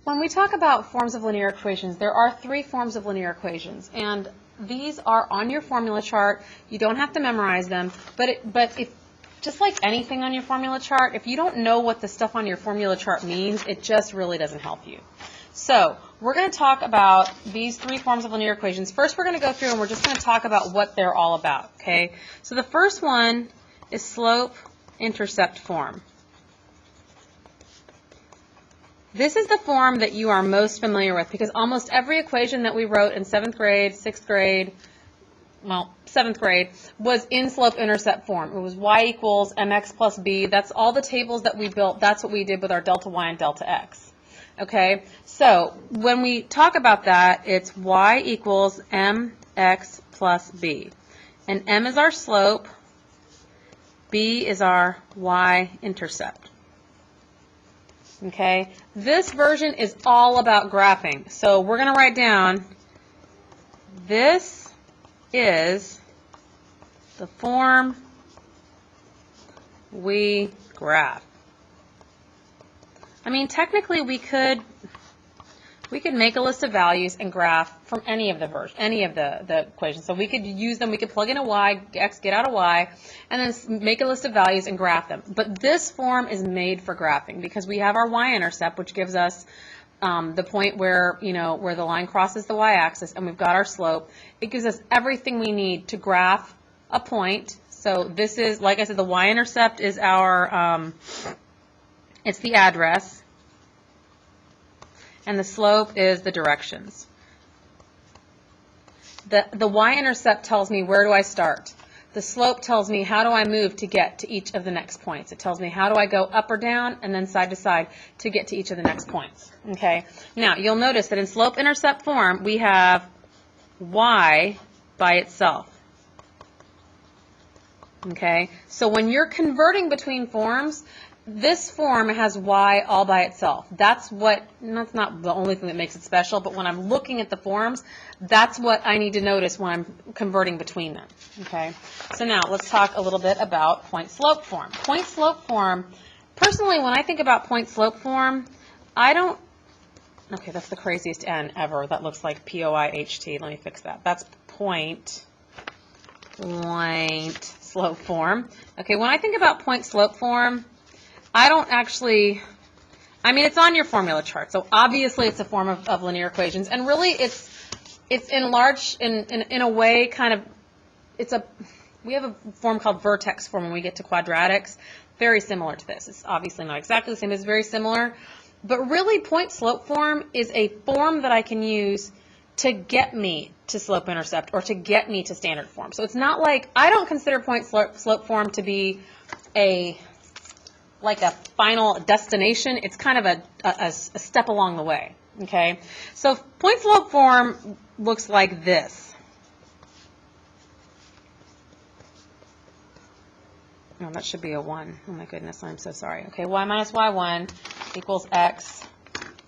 When we talk about forms of linear equations, there are three forms of linear equations, and these are on your formula chart. You don't have to memorize them, but if just like anything on your formula chart, if you don't know what the stuff on your formula chart means, it just really doesn't help you. So we're going to talk about these three forms of linear equations. First, we're going to go through and we're just going to talk about what they're all about, okay? So the first one is slope-intercept form. This is the form that you are most familiar with because almost every equation that we wrote in 7th grade, 6th grade, well, 7th grade, was in slope-intercept form. It was y equals mx plus b. That's all the tables that we built. That's what we did with our delta y and delta x. Okay, so when we talk about that, it's y equals mx plus b. And m is our slope, b is our y-intercept. Okay, this version is all about graphing. So we're going to write down, this is the form we graph. I mean, technically we could make a list of values and graph from any of the equations. So we could use them, we could plug in a y, x, get out a y, and then make a list of values and graph them. But this form is made for graphing because we have our y-intercept, which gives us the point where, where the line crosses the y-axis, and we've got our slope. It gives us everything we need to graph a point. So this is, like I said, the y-intercept is our, it's the address. And the slope is the directions. The y-intercept tells me where do I start. The slope tells me how do I move to get to each of the next points. It tells me how do I go up or down and then side to side to get to each of the next points. Okay. Now you'll notice that in slope-intercept form we have y by itself. Okay. So when you're converting between forms, this form has y all by itself. That's not the only thing that makes it special, but when I'm looking at the forms, that's what I need to notice when I'm converting between them. Okay? So now let's talk a little bit about point-slope form. Point-slope form, personally, when I think about point-slope form, I don't, okay, that's the craziest N ever. That looks like P-O-I-H-T. Let me fix that. That's point-slope form. Okay, when I think about point-slope form, I don't actually, I mean, it's on your formula chart, so obviously it's a form of linear equations, and really it's in a way kind of, we have a form called vertex form when we get to quadratics, very similar to this. It's obviously not exactly the same, it's very similar, but really point-slope form is a form that I can use to get me to slope-intercept or to get me to standard form. So it's not like, I don't consider point-slope form to be like a final destination. It's kind of a step along the way, okay? So point-slope form looks like this. Oh, that should be a 1. Oh my goodness, I'm so sorry. Okay, y minus y1 equals x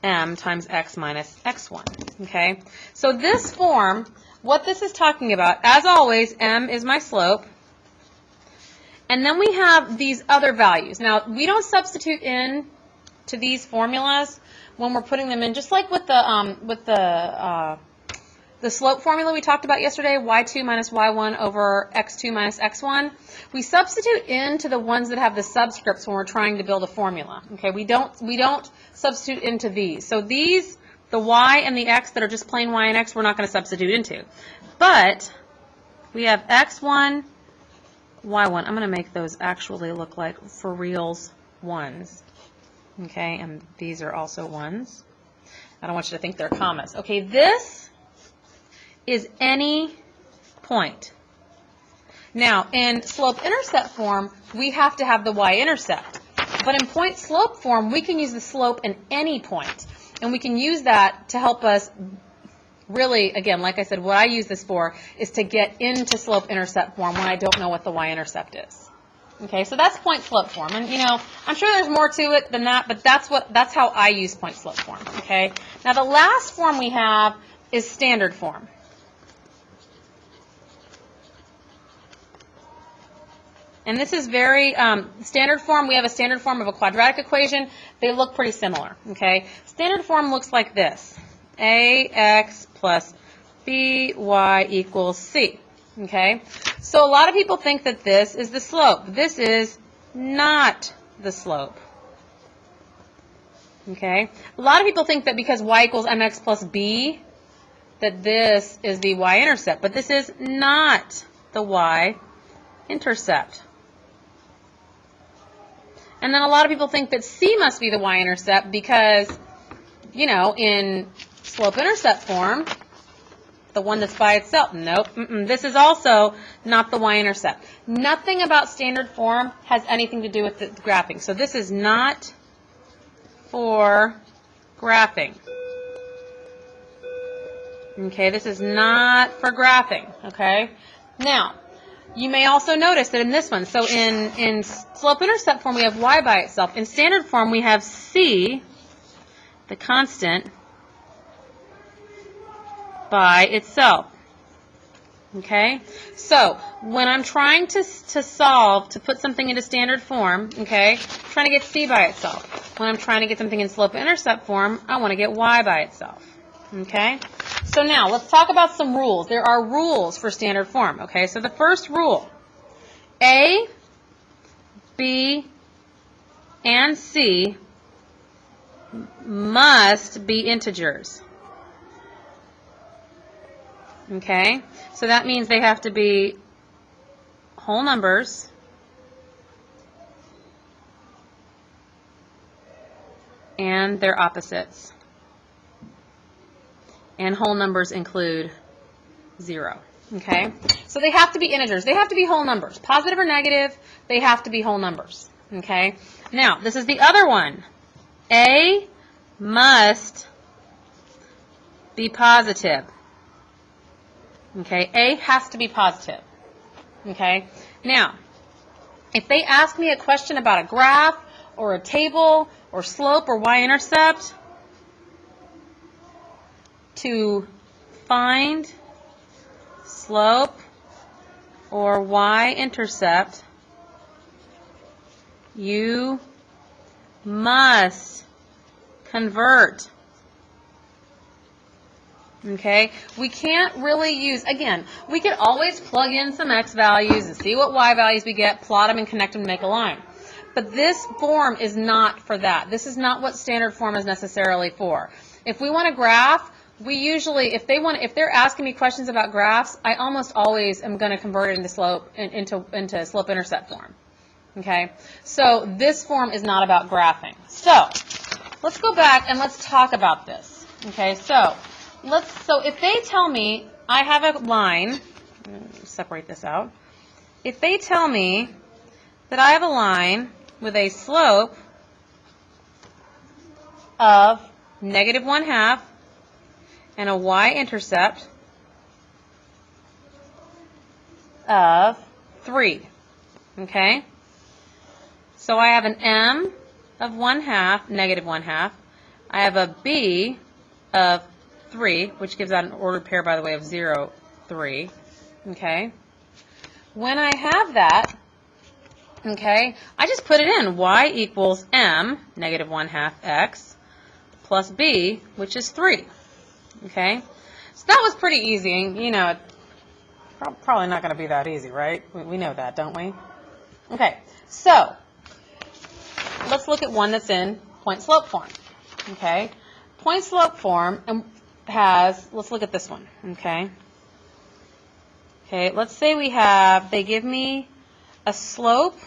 m times x minus x1, okay? So this form, what this is talking about, as always, m is my slope. And then we have these other values. Now, we don't substitute in to these formulas when we're putting them in, just like with the slope formula we talked about yesterday, y2 minus y1 over x2 minus x1. We substitute into the ones that have the subscripts when we're trying to build a formula. Okay, we don't substitute into these. So these, the y and the x that are just plain y and x, we're not going to substitute into. But we have x1, y1. I'm going to make those actually look like, for reals, 1s. Okay, and these are also 1s. I don't want you to think they're commas. Okay, this is any point. Now, in slope-intercept form, we have to have the y-intercept. But in point-slope form, we can use the slope in any point. And we can use that to help us really, again, like I said, what I use this for is to get into slope-intercept form when I don't know what the y-intercept is. Okay, so that's point-slope form. And, I'm sure there's more to it than that, but that's how I use point-slope form. Okay, now the last form we have is standard form. And this is very standard form. We have a standard form of a quadratic equation. They look pretty similar, okay? Standard form looks like this. AX plus BY equals C, okay? So a lot of people think that this is the slope. This is not the slope, okay? A lot of people think that because y equals mx plus b, that this is the y-intercept, but this is not the y-intercept. And then a lot of people think that C must be the y-intercept because, you know, in slope-intercept form, the one that's by itself. Nope. This is also not the y-intercept. Nothing about standard form has anything to do with the graphing. So this is not for graphing. Okay, this is not for graphing. Okay. Now, you may also notice that in this one, so in slope-intercept form, we have y by itself. In standard form, we have C, the constant, by itself. Okay? So, when I'm trying to solve, to put something into standard form, okay, I'm trying to get C by itself. When I'm trying to get something in slope-intercept form, I want to get y by itself. Okay? So now, let's talk about some rules. There are rules for standard form, okay? So the first rule, A, B, and C must be integers. Okay? So that means they have to be whole numbers and their opposites. And whole numbers include 0. Okay? So they have to be integers. They have to be whole numbers. Positive or negative, they have to be whole numbers. Okay? Now, this is the other one. A must be positive. Okay? A has to be positive. Okay? Now, if they ask me a question about a graph or a table or slope or y-intercept, to find slope or y-intercept, you must convert. Okay? We can't really use, again, we could always plug in some x values and see what y values we get, plot them and connect them to make a line. But this form is not for that. This is not what standard form is necessarily for. If we want to graph, we usually, if they're asking me questions about graphs, I almost always am going to convert it into slope-intercept form. Okay? So this form is not about graphing. So let's go back and let's talk about this. Okay? So if they tell me I have a line, separate this out. If they tell me that I have a line with a slope of -1/2 and a y-intercept of 3. Okay? So I have an m of 1/2, -1/2. I have a b of 3, which gives out an ordered pair, by the way, of 0, 3. Okay? When I have that, okay, I just put it in. Y equals m, -1/2 x, plus b, which is 3. Okay, so that was pretty easy. You know, probably not going to be that easy, right? We know that, don't we? Okay, so let's look at one that's in point-slope form. Okay, point-slope form has, let's look at this one. Okay, let's say they give me a slope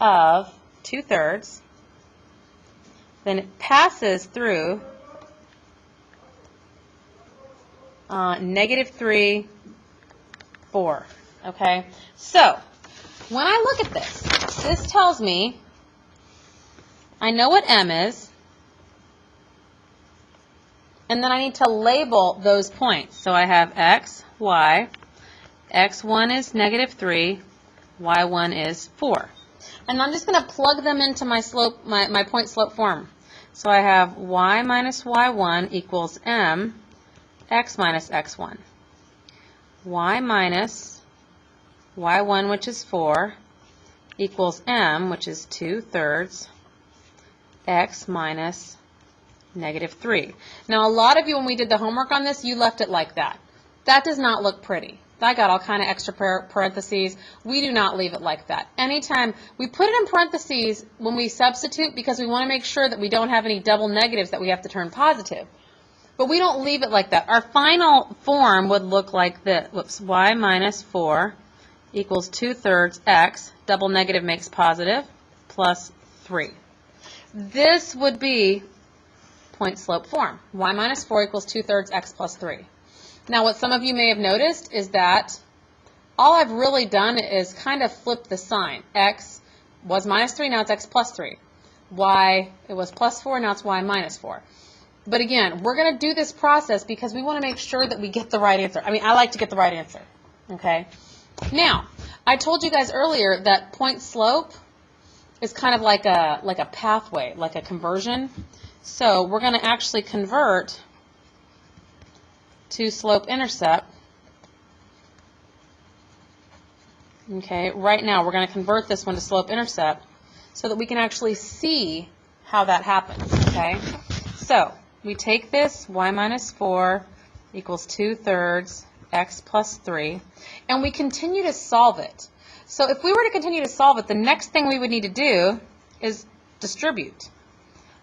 of 2/3, then it passes through -3, 4. Okay? So, when I look at this, this tells me I know what m is, and then I need to label those points. So I have x, y, x1 is -3, y1 is 4. And I'm just going to plug them into my slope, my point slope form. So I have y minus y1 equals m x minus x1. Y minus y1, which is 4, equals m, which is 2/3 x minus -3. Now, a lot of you, when we did the homework on this, you left it like that. That does not look pretty. I got all kind of extra parentheses. We do not leave it like that. Anytime we put it in parentheses when we substitute because we want to make sure that we don't have any double negatives that we have to turn positive. But we don't leave it like that. Our final form would look like this. Whoops, y minus 4 equals 2/3 x, double negative makes positive, plus 3. This would be point slope form. Y minus 4 equals 2/3 x plus 3. Now, what some of you may have noticed is that all I've really done is kind of flip the sign. X was minus 3, now it's x plus 3. Y, it was plus 4, now it's y minus 4. But again, we're going to do this process because we want to make sure that we get the right answer. I mean, I like to get the right answer. Okay? Now, I told you guys earlier that point slope is kind of like a pathway, like a conversion. So we're going to actually convert to slope-intercept. Okay, right now we're going to convert this one to slope-intercept so that we can actually see how that happens. Okay, so we take this, y minus 4 equals 2/3 x plus 3, and we continue to solve it. So if we were to continue to solve it, the next thing we would need to do is distribute.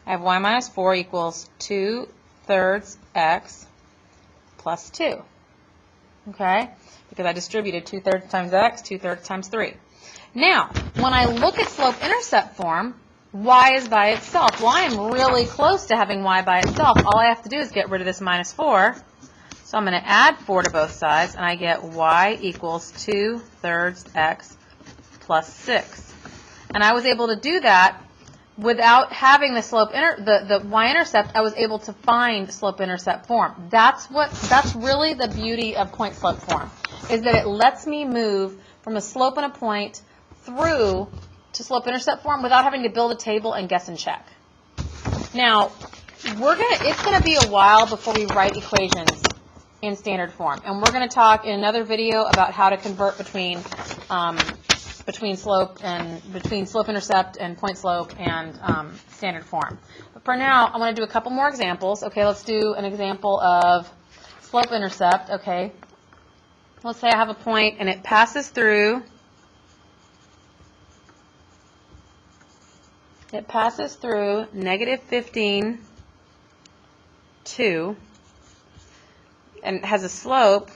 I have y minus 4 equals 2/3 x plus 2, okay? Because I distributed 2/3 times x, 2/3 times 3. Now, when I look at slope-intercept form, y is by itself. Well, I am really close to having y by itself. All I have to do is get rid of this minus 4. So I'm going to add 4 to both sides, and I get y equals 2/3 x plus 6. And I was able to do that without having the the y-intercept. I was able to find slope-intercept form. That's really the beauty of point slope form, is that it lets me move from a slope and a point through to slope-intercept form without having to build a table and guess and check. Now, it's gonna be a while before we write equations in standard form, and we're going to talk in another video about how to convert between slope-intercept and point slope and standard form. But for now, I want to do a couple more examples. Okay, let's do an example of slope-intercept. Okay, let's say I have a point and it passes through. It passes through -15, 2. And it has a slope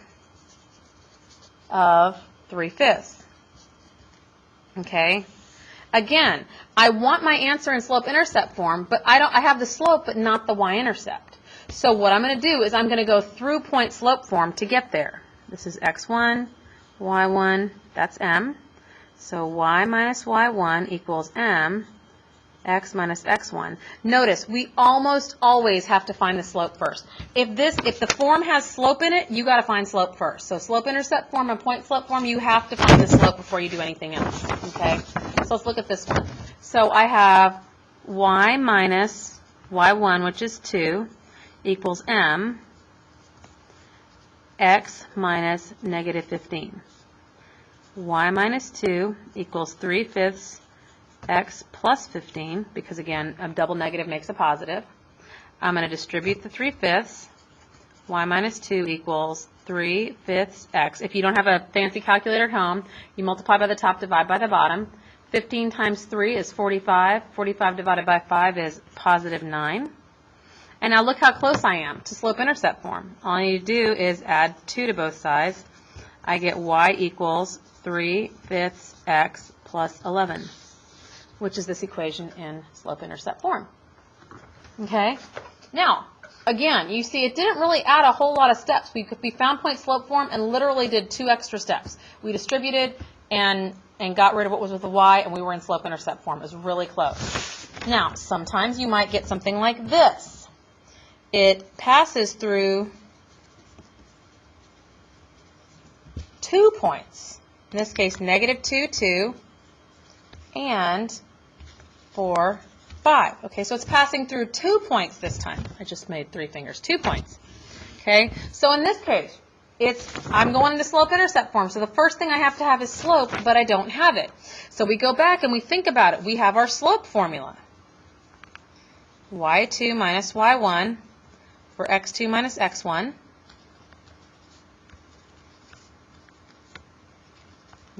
of 3/5. Okay. Again, I want my answer in slope-intercept form, but I have the slope but not the y-intercept. So what I'm going to do is I'm going to go through point slope form to get there. This is x1, y1, that's m. So y minus y1 equals m, x minus x1. Notice, we almost always have to find the slope first. If the form has slope in it, you got to find slope first. So slope-intercept form and point slope form, you have to find the slope before you do anything else. Okay? So let's look at this one. So I have y minus y1, which is 2, equals m, x minus -15. Y minus 2 equals 3/5 x plus 15, because again, a double negative makes a positive. I'm going to distribute the 3/5. Y minus 2 equals 3/5 x. If you don't have a fancy calculator at home, you multiply by the top, divide by the bottom. 15 times 3 is 45. 45 divided by 5 is +9. And now look how close I am to slope-intercept form. All I need to do is add 2 to both sides. I get y equals 3/5 x plus 11. Which is this equation in slope-intercept form. Okay? Now, again, you see it didn't really add a whole lot of steps. We found point slope form and literally did 2 extra steps. We distributed and got rid of what was with the y, and we were in slope-intercept form. It was really close. Now, sometimes you might get something like this. It passes through 2 points. In this case, -2, 2, and 4, 5. Okay, so it's passing through 2 points this time. I just made 3 fingers. 2 points. Okay, so in this case, I'm going into slope-intercept form. So the first thing I have to have is slope, but I don't have it. So we go back and we think about it. We have our slope formula. y2 minus y1 for x2 minus x1.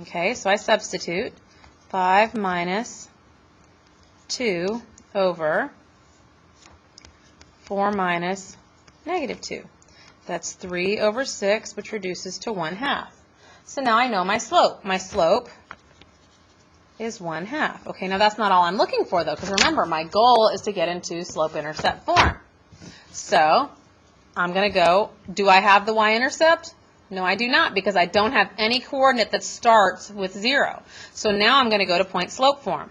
Okay, so I substitute 5 minus 2 over 4 minus negative 2. That's 3 over 6, which reduces to 1/2. So now I know my slope. My slope is 1/2. Okay, now that's not all I'm looking for, though, because remember, my goal is to get into slope-intercept form. So I'm going to go, do I have the y-intercept? No, I do not, because I don't have any coordinate that starts with 0. So now I'm going to go to point-slope form.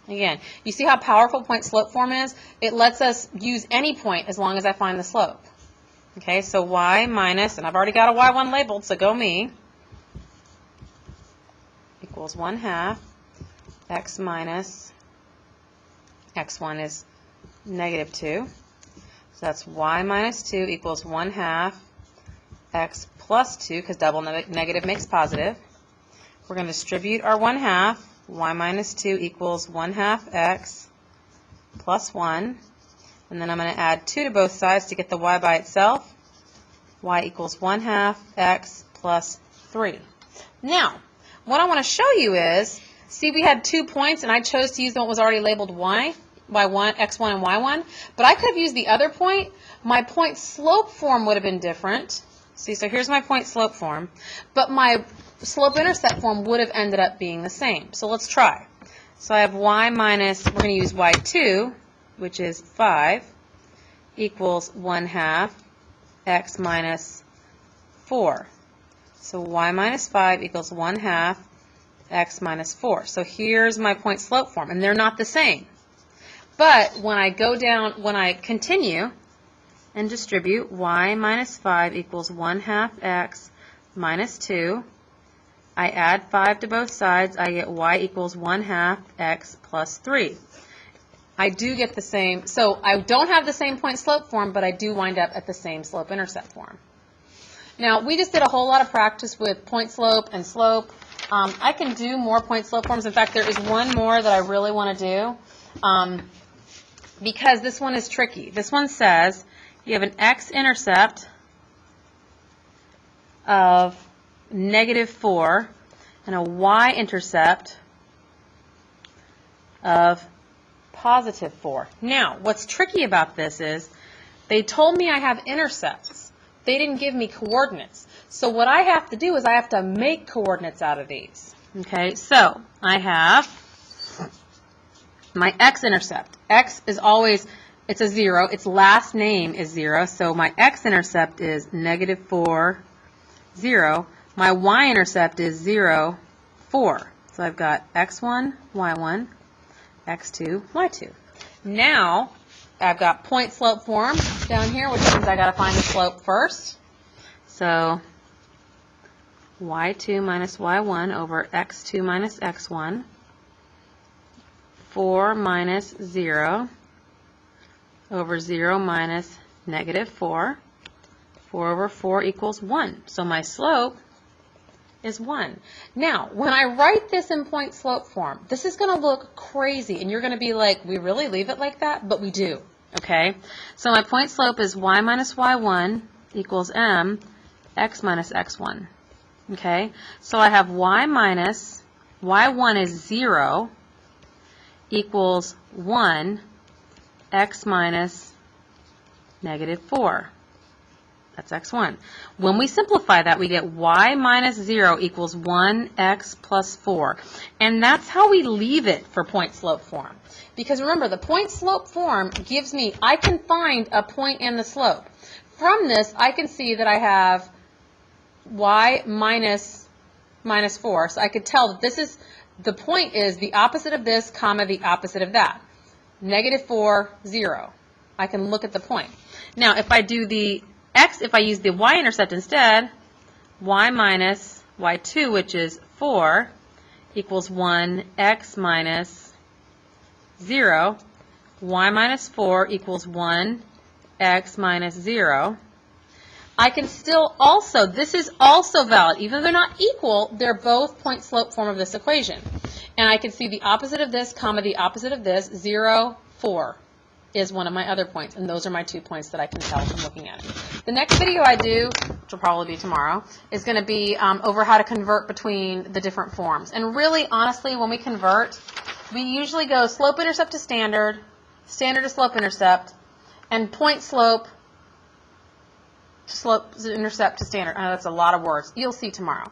Again, you see how powerful point-slope form is? It lets us use any point as long as I find the slope. Okay, so y minus, and I've already got a y1 labeled, so go me, equals 1/2 x minus x1 is negative 2. So that's y minus 2 equals 1/2 x plus 2, because double negative makes positive. We're going to distribute our 1/2. Y minus 2 equals 1/2 x plus 1. And then I'm going to add 2 to both sides to get the y by itself. Y equals 1/2 x plus 3. Now, what I want to show you is, see we had 2 points and I chose to use the one that was already labeled y, y1, x1 and y1, but I could have used the other point. My point slope form would have been different. See, so here's my point slope form, but my slope-intercept form would have ended up being the same. So let's try. So I have y minus, we're going to use y2, which is 5, equals 1/2 x minus 4. So y minus 5 equals 1/2 x minus 4. So here's my point slope form, and they're not the same. But when I go down, when I continue and distribute, y minus 5 equals 1/2 x minus 2. I add 5 to both sides. I get y equals 1/2 x plus 3. I do get the same, so I don't have the same point slope form, but I do wind up at the same slope-intercept form. Now, we just did a whole lot of practice with point slope and slope. I can do more point slope forms. In fact, there is one more that I really want to do because this one is tricky. This one says you have an x-intercept of -4 and a y-intercept of +4. Now, what's tricky about this is they told me I have intercepts. They didn't give me coordinates. So what I have to do is I have to make coordinates out of these. Okay, so I have my x-intercept. X is always, it's a 0. Its last name is 0. So my x-intercept is -4, 0. My y-intercept is 0, 4. So I've got x1, y1, x2, y2. Now, I've got point slope form down here, which means I got to find the slope first. So y2 minus y1 over x2 minus x1, 4 minus 0 over 0 minus -4. 4 over 4 equals 1. So my slope is 1. Now, when I write this in point slope form, this is going to look crazy, and you're going to be like, we really leave it like that? But we do, okay? So my point slope is y minus y1 equals m, x minus x1, okay? So I have y minus, y1 is 0, equals 1, x minus -4. That's x1. When we simplify that, we get y minus 0 equals 1x plus 4. And that's how we leave it for point slope form. Because remember, the point slope form gives me, I can find a point and the slope. From this, I can see that I have y minus -4. So I could tell that this is, the point is the opposite of this, comma, the opposite of that. -4, 0. I can look at the point. Now, if I do the if I use the y-intercept instead, y minus y2, which is 4, equals 1, x minus 0. Y minus 4 equals 1, x minus 0, I can still also, this is also valid. Even though they're not equal, they're both point slope form of this equation. And I can see the opposite of this, comma, the opposite of this, 0, 4 is one of my other points. And those are my 2 points that I can tell from looking at it. The next video I do, which will probably be tomorrow, is going to be over how to convert between the different forms. And really, honestly, when we convert, we usually go slope-intercept to standard, standard to slope-intercept, and point slope to slope-intercept to standard. I know that's a lot of words. You'll see tomorrow.